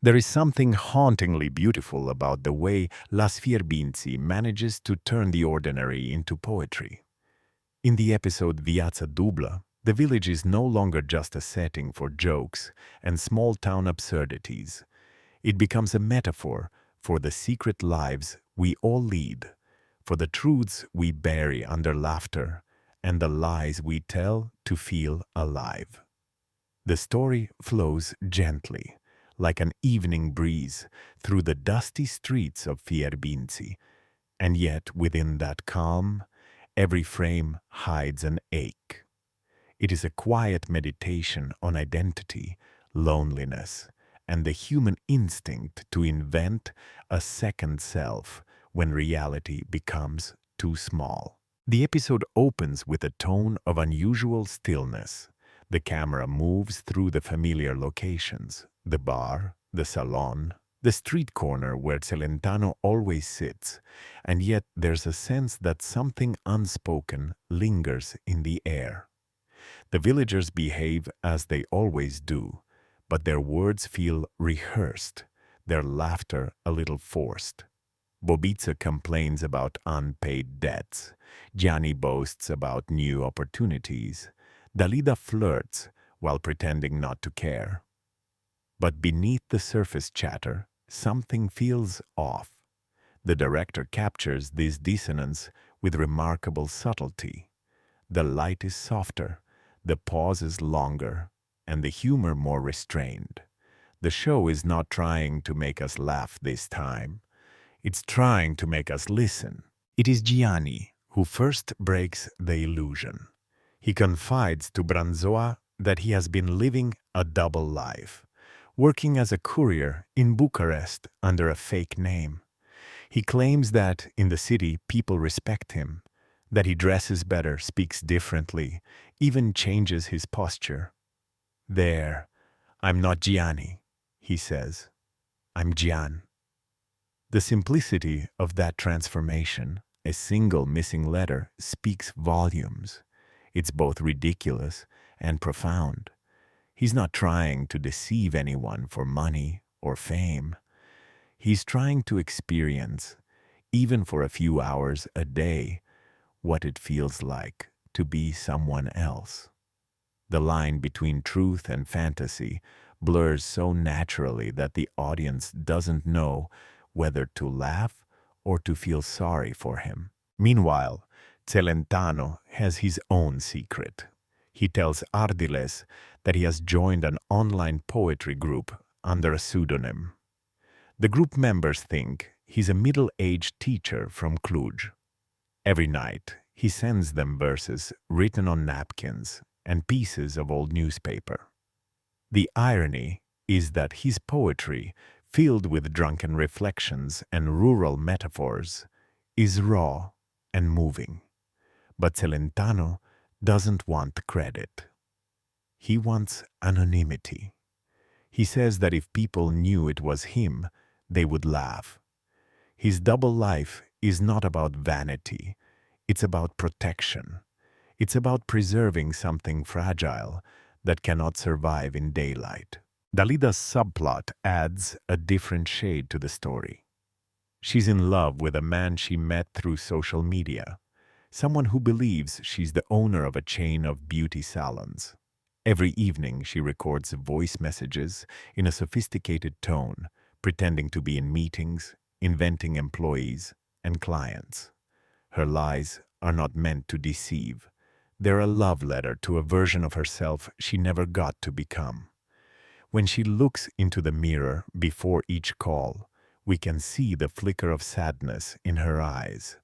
There is something hauntingly beautiful about the way Las Fierbinți manages to turn the ordinary into poetry. In the episode Viața Dublă, the village is no longer just a setting for jokes and small-town absurdities. It becomes a metaphor for the secret lives we all lead, for the truths we bury under laughter, and the lies we tell to feel alive. The story flows gently, like an evening breeze, through the dusty streets of Fierbinți, and yet within that calm, every frame hides an ache. It is a quiet meditation on identity, loneliness, and the human instinct to invent a second self when reality becomes too small. The episode opens with a tone of unusual stillness. The camera moves through the familiar locations, the bar, the salon, the street corner where Celentano always sits, and yet there's a sense that something unspoken lingers in the air. The villagers behave as they always do, but their words feel rehearsed, their laughter a little forced. Bobița complains about unpaid debts. Gianni boasts about new opportunities. Dalida flirts while pretending not to care. But beneath the surface chatter, something feels off. The director captures this dissonance with remarkable subtlety. The light is softer, the pause is longer, and the humor more restrained. The show is not trying to make us laugh this time. It's trying to make us listen. It is Gianni who first breaks the illusion. He confides to Branzoa that he has been living a double life, working as a courier in Bucharest under a fake name. He claims that in the city people respect him, that he dresses better, speaks differently, even changes his posture. "There, I'm not Gianni," he says. "I'm Gian." The simplicity of that transformation, a single missing letter, speaks volumes. It's both ridiculous and profound. He's not trying to deceive anyone for money or fame. He's trying to experience, even for a few hours a day, what it feels like to be someone else. The line between truth and fantasy blurs so naturally that the audience doesn't know whether to laugh or to feel sorry for him. Meanwhile, Celentano has his own secret. He tells Ardiles that he has joined an online poetry group under a pseudonym. The group members think he's a middle-aged teacher from Cluj. Every night, he sends them verses written on napkins and pieces of old newspaper. The irony is that his poetry, filled with drunken reflections and rural metaphors, is raw and moving. But Celentano doesn't want credit. He wants anonymity. He says that if people knew it was him, they would laugh. His double life is not about vanity. It's about protection. It's about preserving something fragile that cannot survive in daylight. Dalida's subplot adds a different shade to the story. She's in love with a man she met through social media, someone who believes she's the owner of a chain of beauty salons. Every evening she records voice messages in a sophisticated tone, pretending to be in meetings, inventing employees and clients. Her lies are not meant to deceive. They're a love letter to a version of herself she never got to become. When she looks into the mirror before each call, we can see the flicker of sadness in her eyes.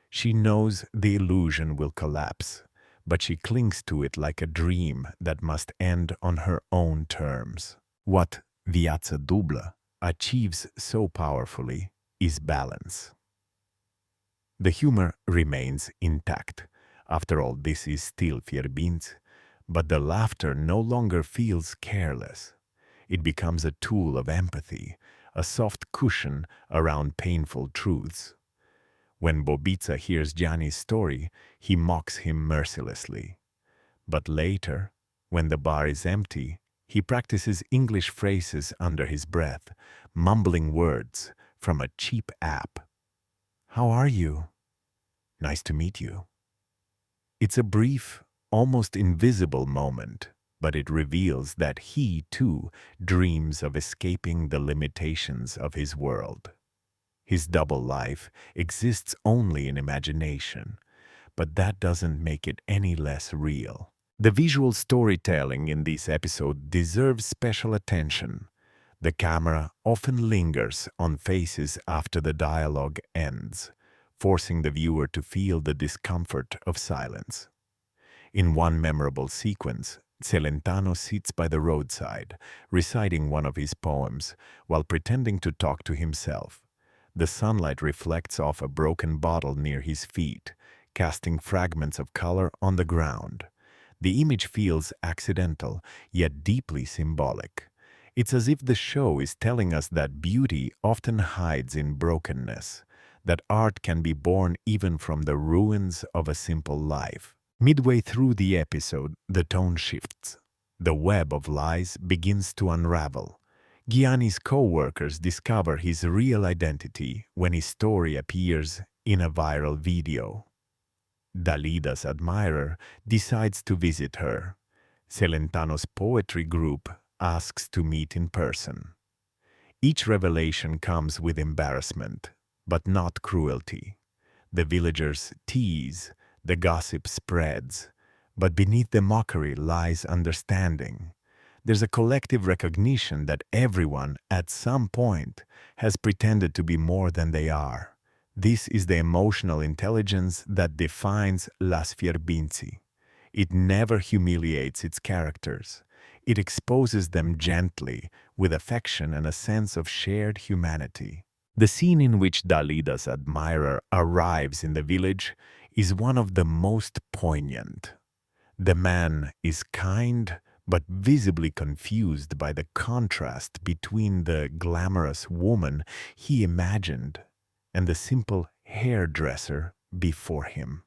She knows the illusion will collapse, but she clings to it like a dream that must end on her own terms. What Viața Dublă achieves so powerfully is balance. The humor remains intact. After all, this is still Fierbinți, but the laughter no longer feels careless. It becomes a tool of empathy, a soft cushion around painful truths. When Bobița hears Gianni's story, he mocks him mercilessly. But later, when the bar is empty He practices English phrases under his breath, mumbling words from a cheap app. "How are you?" "Nice to meet you." It's a brief, almost invisible moment, but it reveals that he, too, dreams of escaping the limitations of his world. His double life exists only in imagination, but that doesn't make it any less real. The visual storytelling in this episode deserves special attention. The camera often lingers on faces after the dialogue ends, forcing the viewer to feel the discomfort of silence. In one memorable sequence, Celentano sits by the roadside, reciting one of his poems, while pretending to talk to himself. The sunlight reflects off a broken bottle near his feet, casting fragments of color on the ground. The image feels accidental, yet deeply symbolic. It's as if the show is telling us that beauty often hides in brokenness, that art can be born even from the ruins of a simple life. Midway through the episode, the tone shifts. The web of lies begins to unravel. Gianni's co-workers discover his real identity when his story appears in a viral video. Dalida's admirer decides to visit her. Celentano's poetry group asks to meet in person. Each revelation comes with embarrassment, but not cruelty. The villagers tease, the gossip spreads, but beneath the mockery lies understanding. There's a collective recognition that everyone, at some point, has pretended to be more than they are. This is the emotional intelligence that defines Las Fierbinți. It never humiliates its characters. It exposes them gently, with affection and a sense of shared humanity. The scene in which Dalida's admirer arrives in the village is one of the most poignant. The man is kind, but visibly confused by the contrast between the glamorous woman he imagined and the simple hairdresser before him.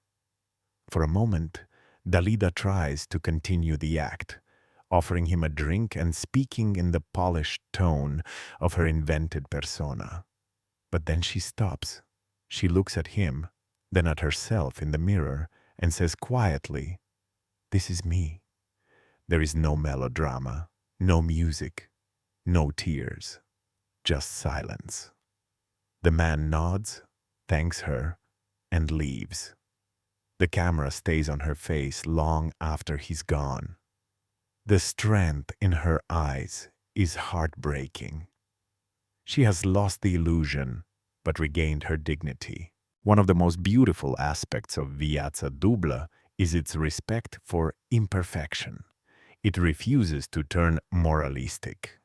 For a moment, Dalida tries to continue the act, offering him a drink and speaking in the polished tone of her invented persona. But then she stops. She looks at him, then at herself in the mirror, and says quietly, "This is me." There is no melodrama, no music, no tears, just silence. The man nods, thanks her, and leaves. The camera stays on her face long after he's gone. The strength in her eyes is heartbreaking. She has lost the illusion, but regained her dignity. One of the most beautiful aspects of Viața Dublă is its respect for imperfection. It refuses to turn moralistic.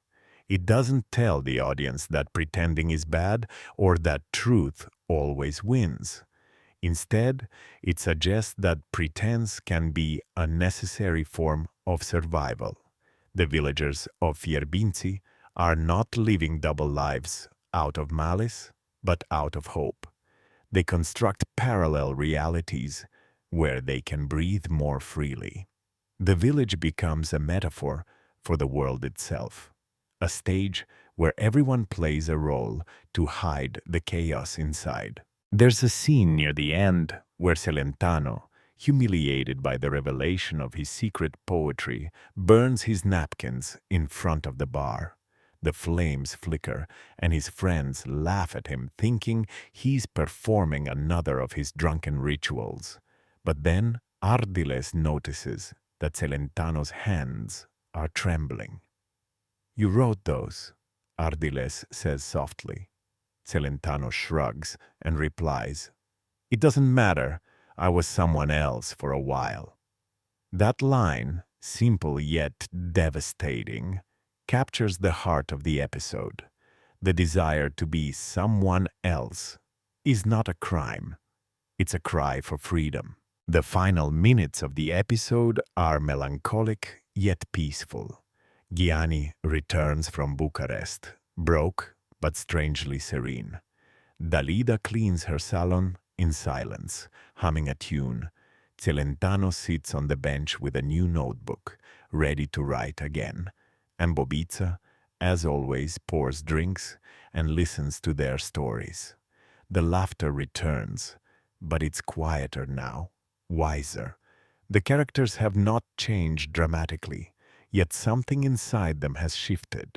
It doesn't tell the audience that pretending is bad or that truth always wins. Instead, it suggests that pretense can be a necessary form of survival. The villagers of Fierbinți are not living double lives out of malice, but out of hope. They construct parallel realities where they can breathe more freely. The village becomes a metaphor for the world itself, a stage where everyone plays a role to hide the chaos inside. There's a scene near the end where Celentano, humiliated by the revelation of his secret poetry, burns his napkins in front of the bar. The flames flicker, and his friends laugh at him, thinking he's performing another of his drunken rituals. But then Ardiles notices that Celentano's hands are trembling. "You wrote those," Ardiles says softly. Celentano shrugs and replies, "It doesn't matter. I was someone else for a while." That line, simple yet devastating, captures the heart of the episode. The desire to be someone else is not a crime. It's a cry for freedom. The final minutes of the episode are melancholic yet peaceful. Gianni returns from Bucharest, broke but strangely serene. Dalida cleans her salon in silence, humming a tune. Celentano sits on the bench with a new notebook, ready to write again. and Bobica, as always, pours drinks and listens to their stories. The laughter returns, but it's quieter now, wiser. The characters have not changed dramatically, yet something inside them has shifted.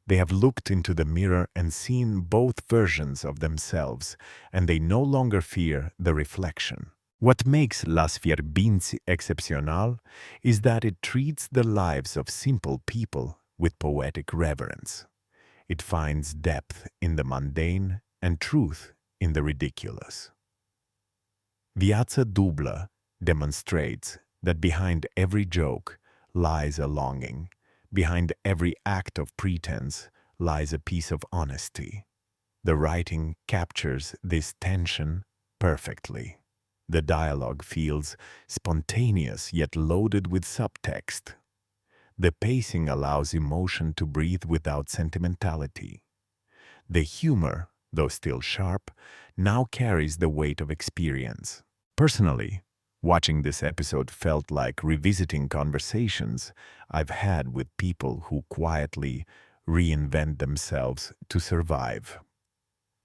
They have looked into the mirror and seen both versions of themselves, and they no longer fear the reflection. What makes Las Fierbinți exceptional is that it treats the lives of simple people with poetic reverence. It finds depth in the mundane and truth in the ridiculous. Viața dublă demonstrates that behind every joke lies a longing. Behind every act of pretense lies a piece of honesty. The writing captures this tension perfectly. The dialogue feels spontaneous yet loaded with subtext. The pacing allows emotion to breathe without sentimentality. The humor, though still sharp, now carries the weight of experience. Personally, watching this episode felt like revisiting conversations I've had with people who quietly reinvent themselves to survive.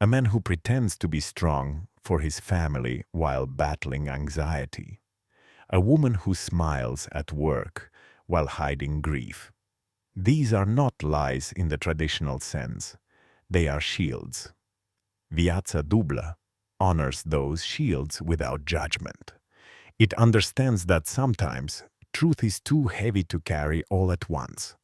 A man who pretends to be strong for his family while battling anxiety. A woman who smiles at work while hiding grief. These are not lies in the traditional sense. They are shields. Viața dublă honors those shields without judgment. It understands that sometimes truth is too heavy to carry all at once.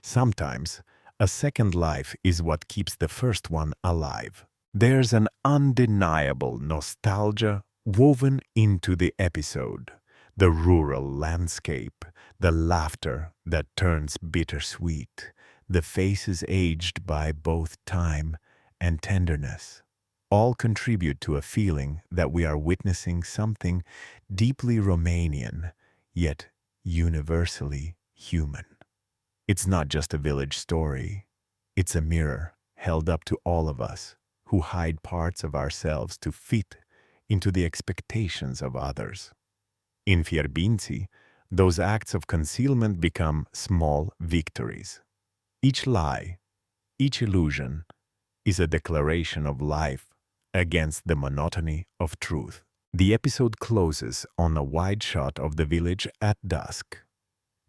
Sometimes a second life is what keeps the first one alive. There's an undeniable nostalgia woven into the episode. The rural landscape, the laughter that turns bittersweet, the faces aged by both time and tenderness, all contribute to a feeling that we are witnessing something deeply Romanian, yet universally human. It's not just a village story. It's a mirror held up to all of us who hide parts of ourselves to fit into the expectations of others. In Fierbinți, those acts of concealment become small victories. Each lie, each illusion, is a declaration of life against the monotony of truth. The episode closes on a wide shot of the village at dusk.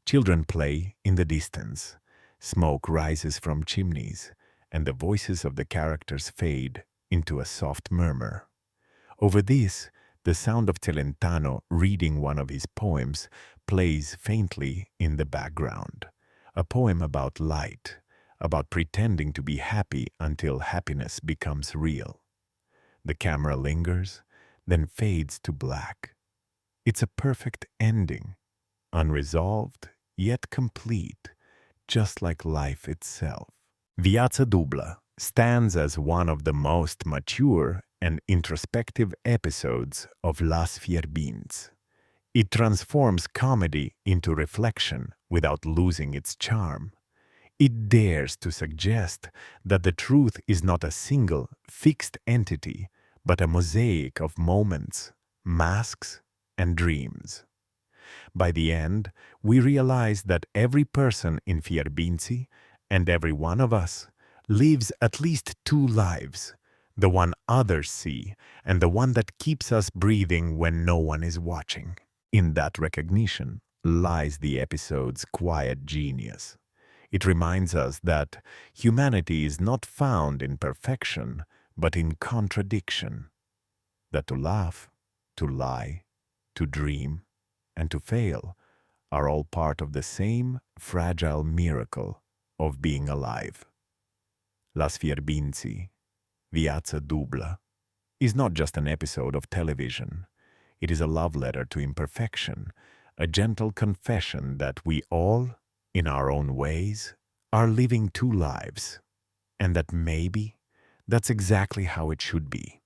Children play in the distance. Smoke rises from chimneys, and the voices of the characters fade into a soft murmur. Over this, the sound of Celentano reading one of his poems plays faintly in the background. A poem about light, about pretending to be happy until happiness becomes real. The camera lingers, then fades to black. It's a perfect ending, unresolved yet complete, just like life itself. Viața dublă stands as one of the most mature and introspective episodes of Las Fierbinți. It transforms comedy into reflection without losing its charm. It dares to suggest that the truth is not a single, fixed entity, but a mosaic of moments, masks, and dreams. By the end, we realize that every person in Fierbinți, and every one of us, lives at least two lives, the one others see and the one that keeps us breathing when no one is watching. In that recognition lies the episode's quiet genius. It reminds us that humanity is not found in perfection, but in contradiction. That to laugh, to lie, to dream, and to fail are all part of the same fragile miracle of being alive. Las Fierbinți, Viața dublă, is not just an episode of television. It is a love letter to imperfection, a gentle confession that we all, in our own ways, are living two lives, and that maybe that's exactly how it should be.